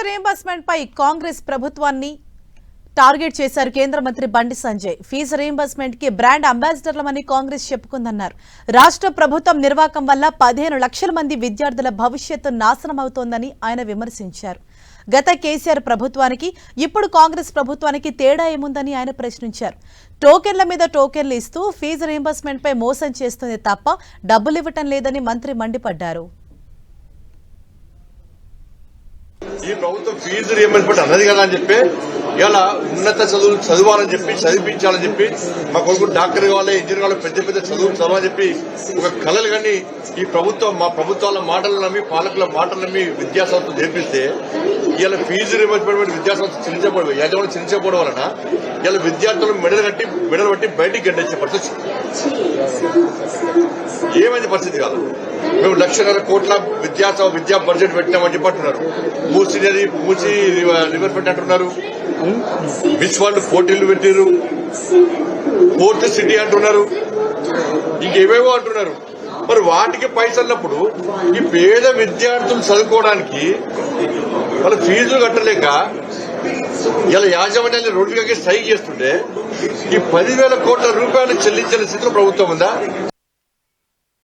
Reimbursement పై కాంగ్రెస్ ప్రభుత్వాన్ని target చేశారు కేంద్ర మంత్రి బండి సంజయ్. ఫీజు రీయింబర్స్మెంట్ కి బ్రాండ్ అంబాసిడర్లమని కాంగ్రెస్ చెప్పుకుందన్నారు. రాష్ట్ర ప్రభుత్వం నిర్వాకం వల్ల 15 లక్షల మంది విద్యార్థుల భవిష్యత్తు నాశనం అవుతోందని ఆయన విమర్శించారు. గత కేసీఆర్ ప్రభుత్వానికి ఇప్పుడు కాంగ్రెస్ ప్రభుత్వానికి తేడా ఏముందని ఆయన ప్రశ్నించారు. టోకెన్ల మీద టోకెన్లు ఇస్తూ ఫీజు రీయింబర్స్మెంట్ పై మోసం చేస్తుంది తప్ప డబ్బులు ఇవ్వటం లేదని మంత్రి మండిపడ్డారు. ఈ ప్రభుత్వం ఫీజు రీయింబర్స్మెంట్ అన్నది కదా అని చెప్పి ఇలా ఉన్నత చదువులు చదవాలని చెప్పి చదివించాలని చెప్పి మా కొడుకు డాక్టర్ కావాలి, ఇంజనీర్ కావాలి, పెద్ద పెద్ద చదువులు చదవాలని చెప్పి ఒక కళలు కానీ ఈ ప్రభుత్వం మా ప్రభుత్వాల మాటలు నమ్మి పాలకుల మాటలు నమ్మి విద్యాసంస్థలు చేపిస్తే ఇలా ఫీజు రీయింబర్స్మెంట్ విద్యాసంస్థ చిరించబడి యాజమాన్యం చిరించకపోవడం వలన ఇలా విద్యార్థులు మెడలు బట్టి బయటికి గడ్డించే పరిస్థితి. ఏమైంది పరిస్థితి కాదు. మేము 1,00,000 కోట్ల విద్యా బడ్జెట్ పెట్టామని చెప్పి అంటున్నారు. మూసి రివర్ పెట్టి అంటున్నారు. మిస్ వరల్డ్ పోటీలు పెట్టారు. ఫోర్త్ సిటీ అంటున్నారు. ఇంకేవేవో అంటున్నారు. మరి వాటికి పైసలున్నప్పుడు ఈ పేద విద్యార్థులు చదువుకోవడానికి వాళ్ళ ఫీజులు కట్టలేక ఇలా యాజమాన్యాన్ని రోడ్డుకి స్ట్రైక్ చేస్తుంటే ఈ 10,000 కోట్ల రూపాయలు చెల్లించిన స్థితిలో ప్రభుత్వం ఉందా?